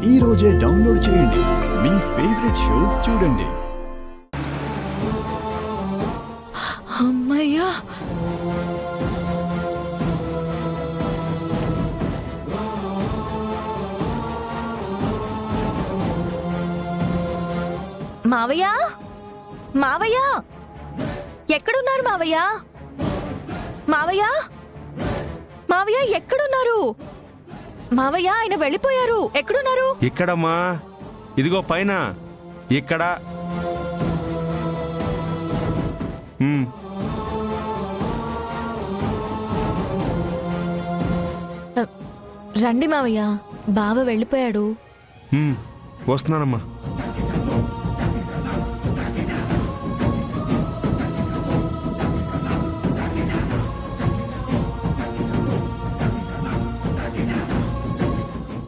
ఈ రోజే డౌన్లోడ్ చేయండి. మీ ఫేవరెట్ షోస్ చూడండి. అమ్మయ్యా, మావయ్య మావయ్య ఎక్కడున్నారు మావయ్య? మావయ్య మావయ్య ఎక్కడున్నారు? మావయ్య ఆయన వెళ్ళిపోయారు. ఎక్కడున్నారు? ఇక్కడమ్మా, ఇదిగో పైన ఇక్కడ. రండి మావయ్య, బావ వెళ్ళిపోయాడు. వస్తున్నానమ్మా.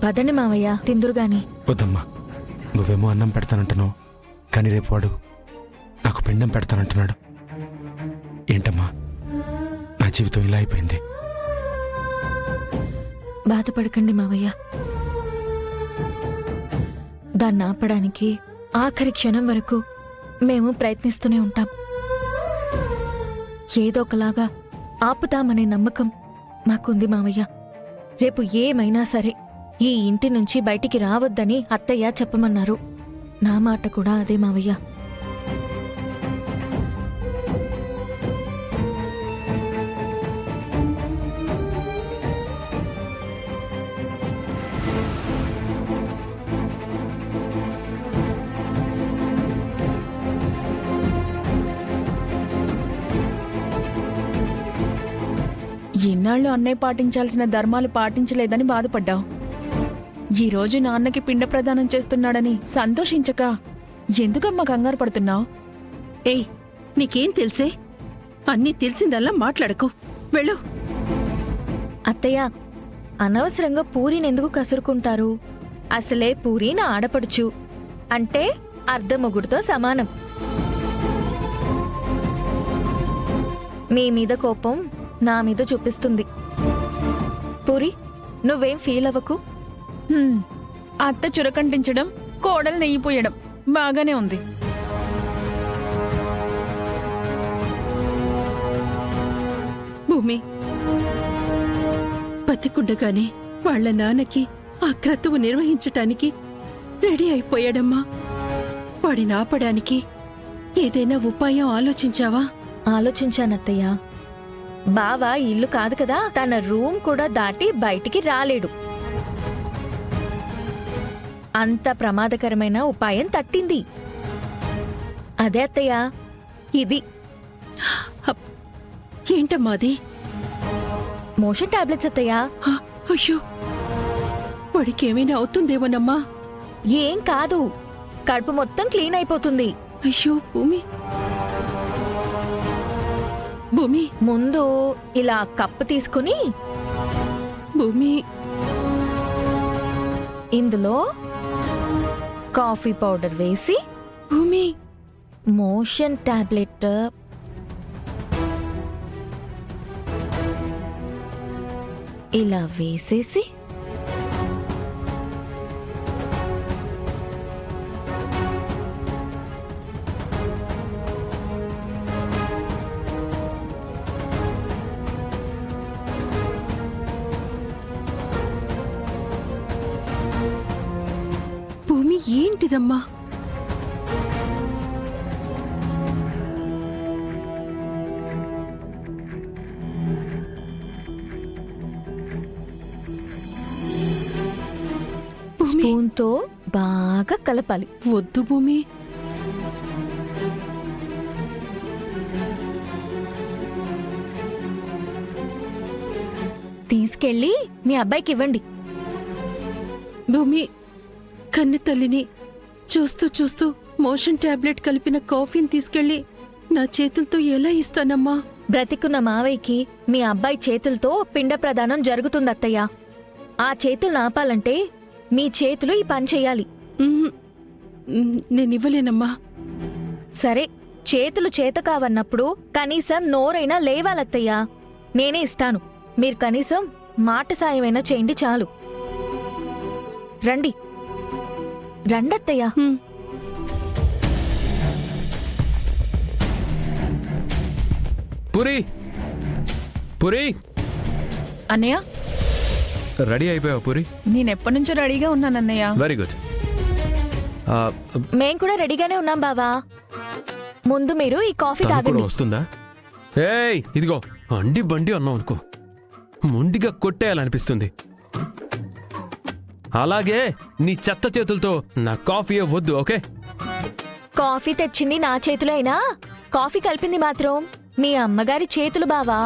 పదండి మావయ్య, తిందురుగాని. వద్దమ్మా, నువ్వేమో అన్నం పెడతానంటున్నావు, కానీ రేపు వాడు నాకు పిండం పెడతానంటున్నాడు. ఏంటమ్మా, నా జీవితం ఇలా అయిపోయింది. బాధపడకండి మావయ్య, దాన్ని ఆపడానికి ఆఖరి క్షణం వరకు మేము ప్రయత్నిస్తూనే ఉంటాం. ఏదో ఒకలాగా ఆపుతామనే నమ్మకం మాకుంది మావయ్య. రేపు ఏమైనా సరే ఈ ఇంటి నుంచి బయటికి రావద్దని అత్తయ్య చెప్పమన్నారు. నా మాట కూడా అదే మావయ్య. ఇన్నాళ్ళు అన్నయ్య పాటించాల్సిన ధర్మాలు పాటించలేదని బాధపడ్డావు. ఈరోజు నాన్నకి పిండ ప్రదానం చేస్తున్నాడని సంతోషించక ఎందుకమ్మా కంగారు పడుతున్నావు? ఏయ్, నీకేం తెలుసే? అన్నీ తెలిసిందల్లా మాట్లాడకు, వెళ్ళు. అత్తయ్య, అనవసరంగా పూరినెందుకు కసురుకుంటారు? అసలే పూరి నా ఆడపడుచు, అంటే అర్ధమొగుడుతో సమానం. మీ మీద కోపం నా మీద చూపిస్తుంది. పూరి, నువ్వేం ఫీల్ అవ్వకు. అత్త చురకంటించడం, కోడలు నెయ్యిపోయడం బాగానే ఉంది. భూమి, బతికుండగానే వాళ్ల నాన్నకి ఆ క్రతువు నిర్వహించటానికి రెడీ అయిపోయాడమ్మా. వాడిని ఆపడానికి ఏదైనా ఉపాయం ఆలోచించావా? ఆలోచించానత్తయ్య. బావ ఇల్లు కాదు కదా, తన రూమ్ కూడా దాటి బయటికి రాలేడు. అంత ప్రమాదకరమైన ఉపాయం తట్టింది. అదే అత్తయ్య, ఇది. ఏంటమ్మాది? మోషన్ టాబ్లెట్స్ అత్తయ్య. అయ్యో, వాడికేమైనా అవుతుందేమోనమ్మా. ఏం కాదు, కడుపు మొత్తం క్లీన్ అయిపోతుంది. అయ్యో భూమి, భూమి, ముందు ఇలా కప్పు తీసుకుని భూమి, ఇందులో కాఫీ పౌడర్ వేసి భూమి, మోషన్ టాబ్లెట్ ఇలా వేసేసి భూమి, ఏంటిదమ్మా? స్పూన్తో బాగా కలపాలి. వద్దు భూమి. తీసుకెళ్ళి మీ అబ్బాయికి ఇవ్వండి. భూమి, కన్నె తల్లిని చూస్తూ చూస్తూ మోషన్ టాబ్లెట్ కలిపిన కాఫీని తీసుకెళ్లి నా చేతులతో ఎలా ఇస్తానమ్మా? బ్రతికున్న మావయ్యకి మీ అబ్బాయి చేతులతో పిండ ప్రదానం జరుగుతుందత్తయ్య. ఆ చేతులు ఆపాలంటే మీ చేతులు ఈ పని చెయ్యాలి. నేనివ్వలేనమ్మా. సరే, చేతులు చేత కావన్నప్పుడు కనీసం నోరైనా లేవాలత్తయ్యా. నేనే ఇస్తాను. మీరు కనీసం మాట సాయమైనా చేయండి చాలు. రండి. రండత్తయ్య. హ్మ్. పూరి పూరి అన్నయ్య రెడీ అయిపోయావు పూరి? నేనెప్పటి నుంచో రెడీగా ఉన్నానన్నయ్య. Very good. మేం కూడా రెడీగానే ఉన్నాం బావా. ముందు మీరు ఈ కాఫీ తను కూడా తాగండి. వస్తుందా? ఏయ్ ఇదిగో అండి బండి అన్నావు అనుకో, మొండిగా కొట్టేయాలనిపిస్తుంది. అలాగే నీ చెత్త చేతులతో నా కాఫీ వద్దు, ఓకే? కాఫీ తెచ్చింది నా చేతిలో అయినా కాఫీ కలిపింది మాత్రం మీ అమ్మగారి చేతులు బావా.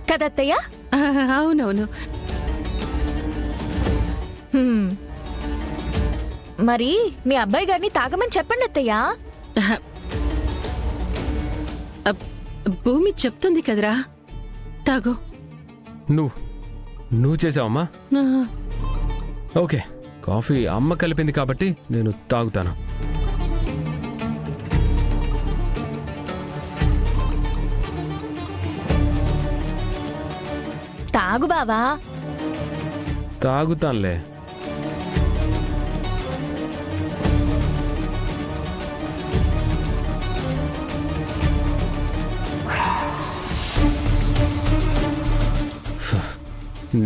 కదత్తయ్య? అవునవును. హ్మ్. మరి మీ అబ్బాయి గారిని తాగమని చెప్పండి అత్తయ్యా. భూమి చెప్తుంది కదరా, తాగు. నువ్వు చేసావమ్మా? ఆ, ఓకే, కాఫీ అమ్మ కలిపింది కాబట్టి నేను తాగుతాను. తాగు బావా. తాగుతానులే.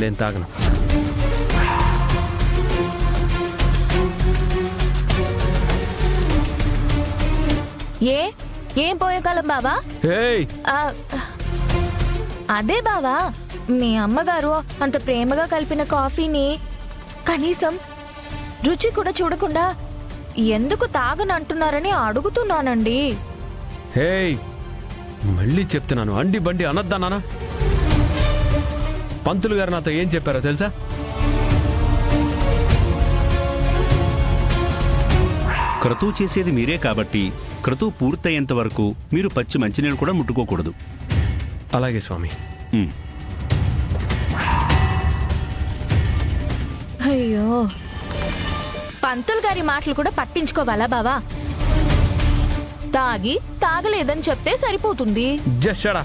నేను తాగను. ఏం పోయేకాలం బావా? ఏయ్ ఆ, అదే బావా, మీ అమ్మగారు అంత ప్రేమగా కలిపిన కాఫీని కనీసం రుచి కూడా చూడకుండా ఎందుకు తాగనంటున్నారని అడుగుతున్నానండి. హేయ్ మళ్ళీ చెప్తున్నాను, అండి బండి అనొద్దన్నానా? పంతులు గారు నాతో ఏం చెప్పారో తెలుసా? క్రతువు చేసేది మీరే కాబట్టి క్రతువు పూర్తయ్యేంత వరకు మీరు పచ్చి మంచినీళ్ళు కూడా ముట్టుకోకూడదు. అలాగే స్వామి. ఉమ్. అయ్యో, పంతులు గారి మాటలు కూడా పట్టించుకోవాలా బావా? తాగి తాగలేదని చెప్తే సరిపోతుంది. జషడా,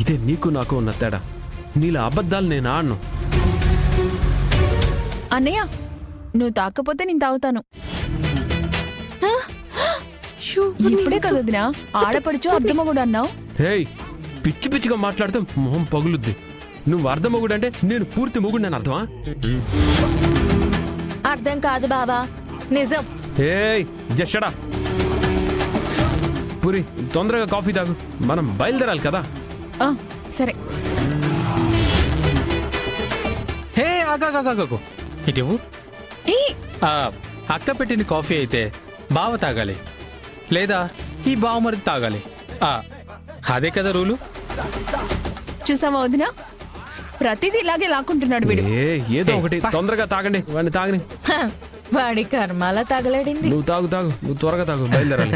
ఇదే నీకు నాకు ఉన్న తేడా. నీలా అబద్ధాలు నేను ఆడను. అన్నయ్య నువ్వు తాకపోతే నేను తాగుతాను. షూ, ఇప్పుడే కదా వదినా ఆడపడుచు అర్ధమగుడు అన్నావు. హేయ్ పిచ్చి పిచ్చిగా మాట్లాడితే మొహం పగులుద్ది. నువ్వు అర్ధ మొగుడు అంటే నేను పూర్తి మొగుడు నేను అర్థమా? అర్థం కాదు బావా, నిజం. ఏయ్ జషడా, పూరి తొందరగా కాఫీ తాగు, మనం బయలుదేరాలి కదా. ఆ, సరే. హే ఆగాగాగాగో, ఇటివ్వు. ఈ అక్క పెట్టిన కాఫీ అయితే బావ తాగాలి, లేదా ఈ బావమరిది తాగాలి. అదే కదా రూలు. చూసావా వదినా, ప్రతిదీ ఇలాగే లాక్కుంటున్నాడు వీడు. ఏదో ఒకటి తొందరగా తాగండి, వాడిని తాగని. హ, వాడి కర్మాల తగలడింది. నువ్వు తాగు తాగు, నువ్వు త్వరగా తాగు, బయలుదేరాలి.